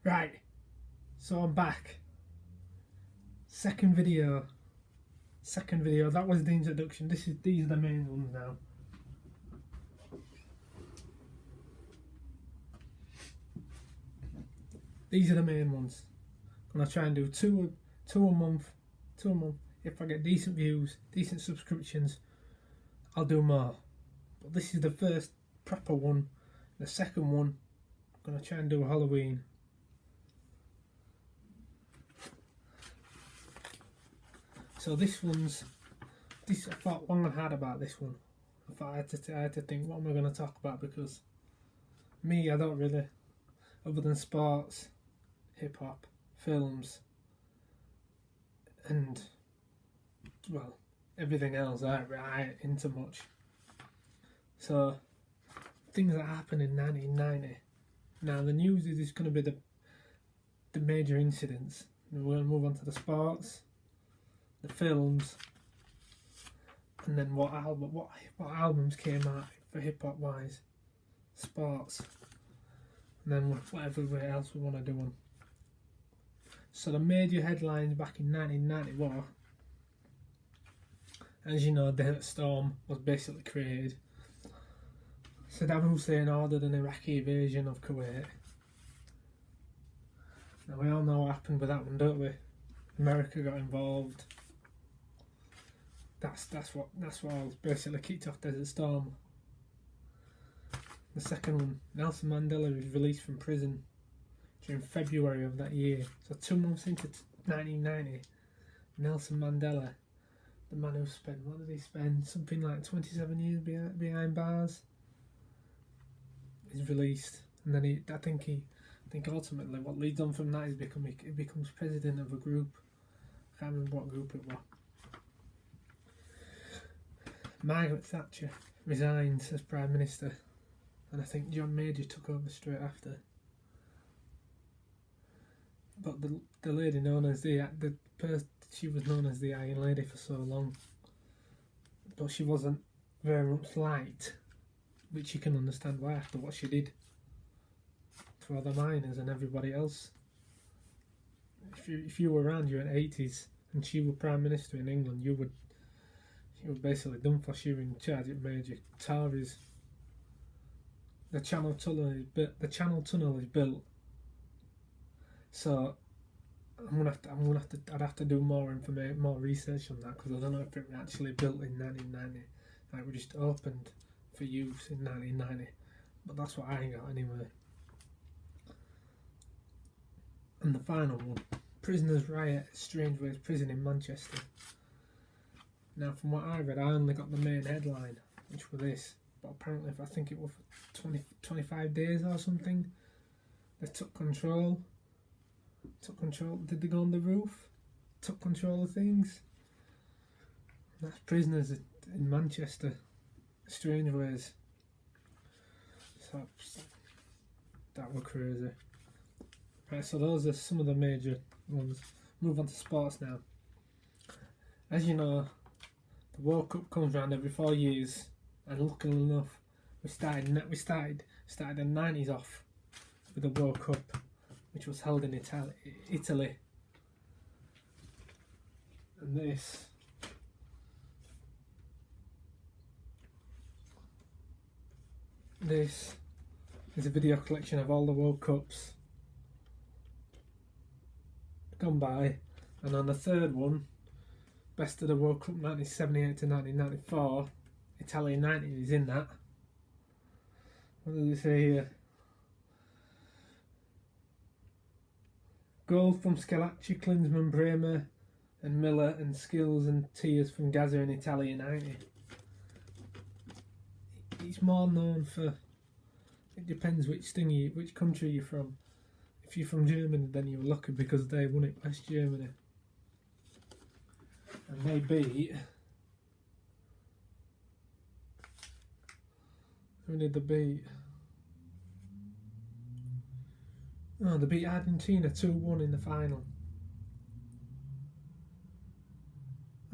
Right, so I'm back. Second video. That was the introduction. These are the main ones now. These are the main ones. I'm gonna try and do two a month. If I get decent views, decent subscriptions, I'll do more. But this is the first proper one. The second one, I'm gonna try and do Halloween. So this I thought long and hard about this one. I thought I had to think, what am I going to talk about, because me, I don't really, other than sports, hip hop, films, and well, everything else I ain't into much. So things that happened in 1990. Now the news is going to be the major incidents. We're going to move on to the sports, the films, and then what albums came out for hip hop wise, sports, and then whatever else we want to do on. So the major headlines back in 1990 were, as you know, Desert Storm was basically created. Saddam Hussein ordered an Iraqi invasion of Kuwait. Now we all know what happened with that one, don't we? America got involved. That's what basically kicked off Desert Storm. The second one, Nelson Mandela was released from prison during February of that year. So 2 months into 1990, Nelson Mandela, the man who spent, what did he spend? Something like 27 years behind bars, is released, and then I think ultimately what leads on from that is he becomes president of a group. I can't remember what group it was. Margaret Thatcher resigned as Prime Minister, and I think John Major took over straight after. But the lady known as she was known as the Iron Lady for so long, but she wasn't very much liked, which you can understand why after what she did to other miners and everybody else. If you were around during the 80s and she was Prime Minister in England, you were basically done for. She was in charge of major Tories. The Channel Tunnel is built, so I'd have to do more research on that, because I don't know if it was actually built in 1990. Like, it was just opened for use in 1990, but that's what I got anyway. And the final one, prisoners riot at Strangeways prison in Manchester. Now, from what I read, I only got the main headline, which was this, but apparently I think it was for 25 days or something. They took control. Did they go on the roof? Took control of things. That's prisoners in Manchester, Strangeways. So that were crazy. Right, so those are some of the major ones. Move on to sports now. As you know, the World Cup comes around every 4 years, and luckily enough, we started the 90s off with the World Cup, which was held in Italy. And this is a video collection of all the World Cups gone by, and on the third one, Best of the World Cup 1978 to 1994, Italian 90 is in that. What does it say here? Goals from Schillaci, Klinsmann, Bremer and Miller, and skills and tears from Gazza in Italian 90. It's more known for, it depends which country you're from. If you're from Germany, then you're lucky because they won it, West Germany. And they beat, who did they beat? Oh, they beat Argentina 2-1 in the final.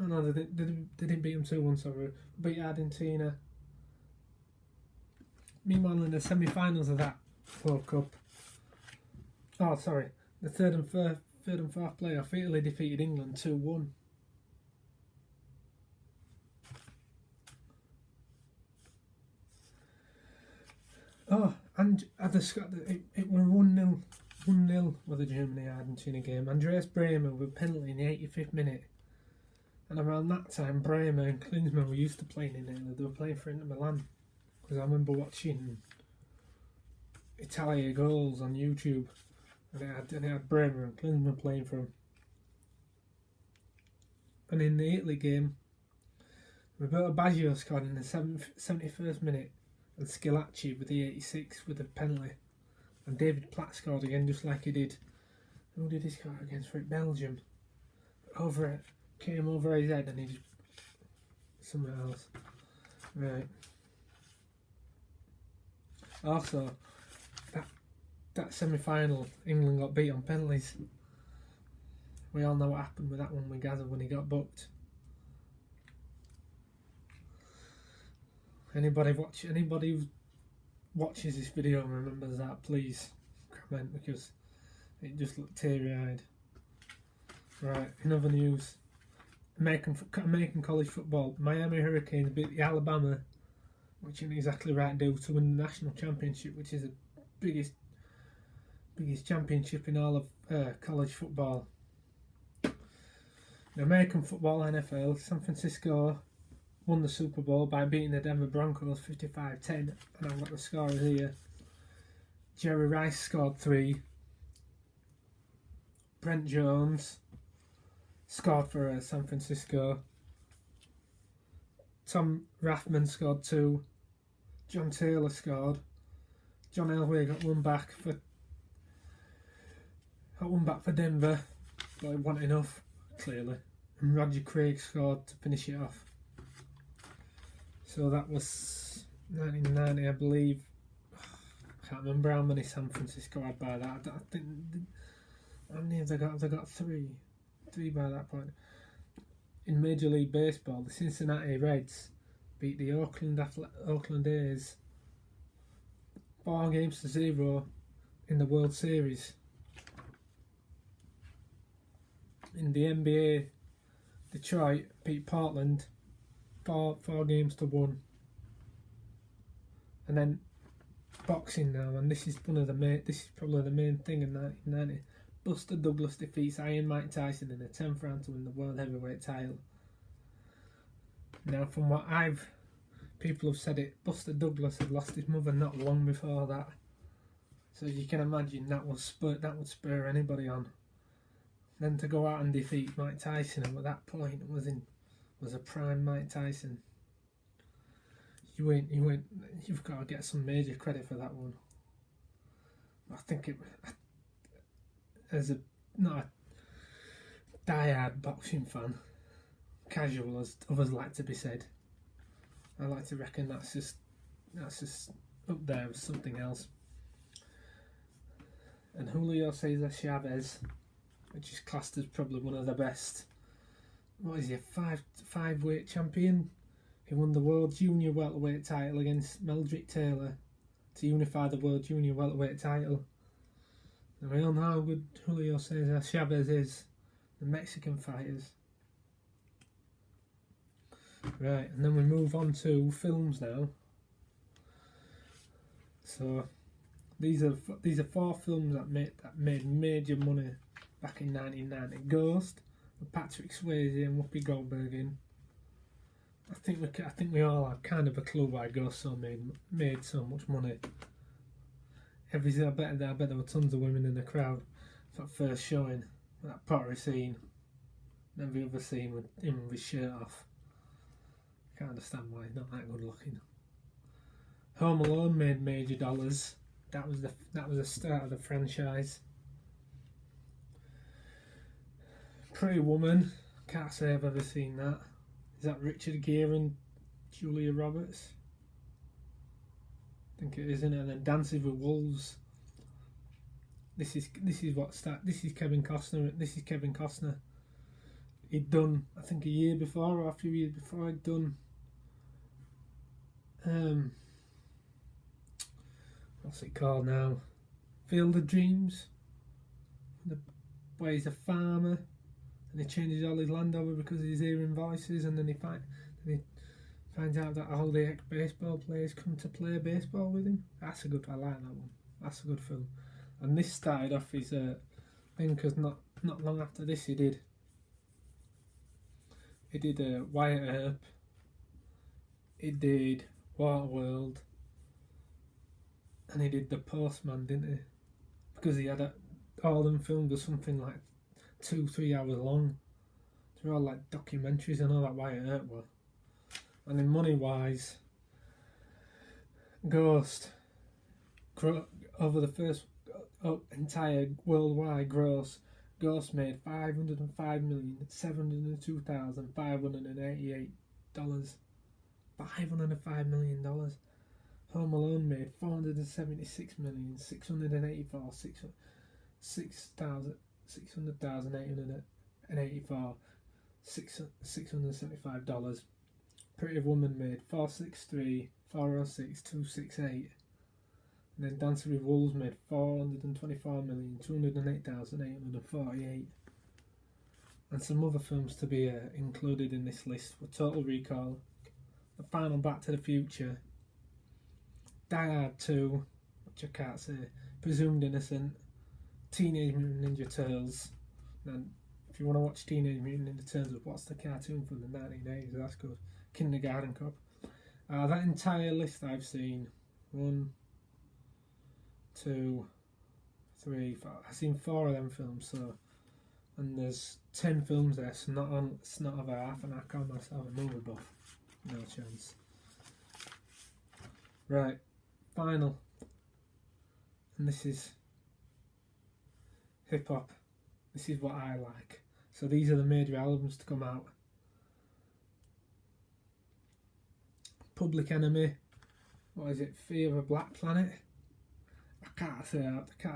Oh no, they didn't beat them 2-1, sorry. Beat Argentina. Meanwhile, in the semi-finals of that World Cup, Oh, sorry. The third and fourth playoff, Italy defeated England 2-1. Oh, and it were 1-0. 1-0 with the Germany-Argentina game. Andreas Bremer with a penalty in the 85th minute. And around that time, Bremer and Klinsmann were used to playing in Italy. They were playing for Inter Milan. Because I remember watching Italia goals on YouTube. And it had Bremer and Klinsmann playing for him. And in the Italy game, Roberto Baggio scored in the 71st minute. And Schillaci with the 86th with a penalty. And David Platt scored again just like he did. Who did he score against for it? Belgium. Came over his head and he just... somewhere else. Right. Also, that semi-final, England got beat on penalties. We all know what happened with that one with Gazza when he got booked. Anybody who watches this video and remembers that, please comment, because it just looked teary-eyed. Right, in other news, American college football, Miami Hurricanes beat the Alabama, which isn't exactly right due, to win the national championship, which is the biggest championship in all of college football. The American football NFL, San Francisco won the Super Bowl by beating the Denver Broncos 55-10, and I've got the scores here. Jerry Rice scored 3. Brent Jones scored for San Francisco. Tom Rathman scored 2. John Taylor scored. John Elway got one back for Denver, but it wasn't enough, clearly. And Roger Craig scored to finish it off. So that was 1990, I believe. I can't remember how many San Francisco had by that. I think, how many have they got? They got 3 by that point. In Major League Baseball, the Cincinnati Reds beat the Oakland A's 4-0 in the World Series. In the NBA, Detroit beat Portland 4-1. And then boxing now, and this is probably the main thing in 1990. Buster Douglas defeats Iron Mike Tyson in the 10th round to win the World Heavyweight title. Now, from what people have said it, Buster Douglas had lost his mother not long before that. So you can imagine that would spur anybody on. Then to go out and defeat Mike Tyson, and at that point was a prime Mike Tyson. You've got to get some major credit for that one. I think as not a die-hard boxing fan, casual as others like to be said, I like to reckon that's just up there with something else. And Julio Cesar Chavez, which is classed as probably one of the best. What is he, a five-weight champion? He won the World Junior Welterweight title against Meldrick Taylor to unify the World Junior Welterweight title. And we all know how good Julio Cesar Chavez is, the Mexican fighters. Right, and then we move on to films now. So these are 4 films that made major money back in 1990. Ghost, with Patrick Swayze and Whoopi Goldberg in. I think we all have kind of a clue why Ghost made so much money. I bet there were tons of women in the crowd for that first showing, that pottery scene, and every other scene with him with his shirt off. I can't understand why he's not that good looking. Home Alone made major dollars. That was the start of the franchise. Pretty Woman, can't say I've ever seen that. Is that Richard Gere and Julia Roberts? I think it is, isn't it? And then Dances with Wolves. This is Kevin Costner. This is Kevin Costner. He'd done, I think, a year before or a few years before, he'd done what's it called now? Field of Dreams. where he's a farmer and he changes all his land over because he's hearing voices, and then he finds out that all the ex-baseball players come to play baseball with him. That's a good. I like that one. That's a good film. And this started off his thing, because not long after this he did Wyatt Earp. He did Waterworld, and he did The Postman, didn't he? Because he had all them films were something like 2-3 hours long. They're all like documentaries and all that Wyatt Earp were. And in money wise, Ghost, over the first entire worldwide gross, Ghost made $505,702,588. $505 million. Home Alone made $675,684,600,884. Pretty Woman made $463,406,268. And then Dancing with Wolves made $424,208,848. And some other films to be included in this list were Total Recall, The Final Back to the Future, Die Hard 2, which I can't say, Presumed Innocent, Teenage Mutant Ninja Turtles. And if you want to watch Teenage Mutant Ninja Turtles, watch the cartoon from the 1980s, that's good. Kindergarten Cop. That entire list I've seen, 1, 2, 3, 4. I've seen 4 of them films, so, and there's 10 films there, so it's not over half, and I call myself a movie buff. No chance. Right, final, and this is hip hop. This is what I like. So these are the major albums to come out. Public Enemy. What is it? Fear of a Black Planet. I can't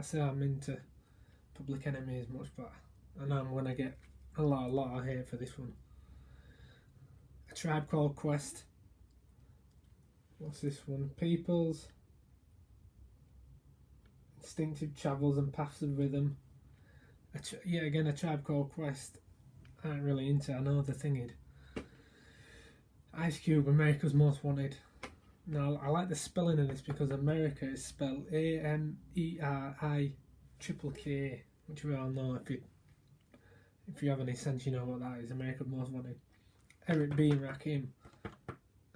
say I'm into Public Enemy as much, but I know I'm gonna get a lot of hate for this one. A Tribe Called Quest. What's this one? Peoples. Instinctive Travels and Paths of Rhythm. Yeah, again, A Tribe Called Quest. I ain't really into. I know the thing. Ice Cube, America's Most Wanted. Now, I like the spelling of this because America is spelled AMERIKK, which we all know. If you have any sense, you know what that is. America's Most Wanted. Eric B. and Rakim.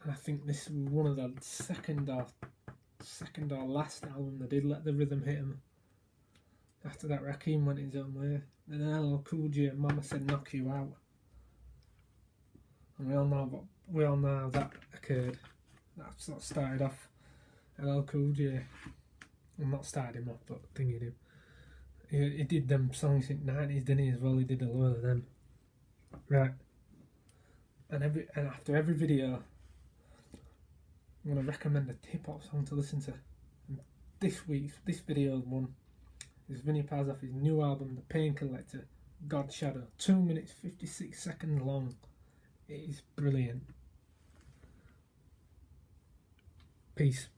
And I think this is one of the second or last album they did let the rhythm hit him. After that, Rakim went his own way. Then LL Cool J and Mama Said Knock You Out. And we all know how that occurred. That's what started off LL Cool J. Well, not started him off, but thinking him. He did them songs in the 90s, didn't he, as well? He did a load of them. Right. And after every video, I'm going to recommend a hip-hop song to listen to. And this video's one is Vinnie Paz off his new album, The Pain Collector, God Shadow. 2 minutes 56 seconds long. It is brilliant. Peace.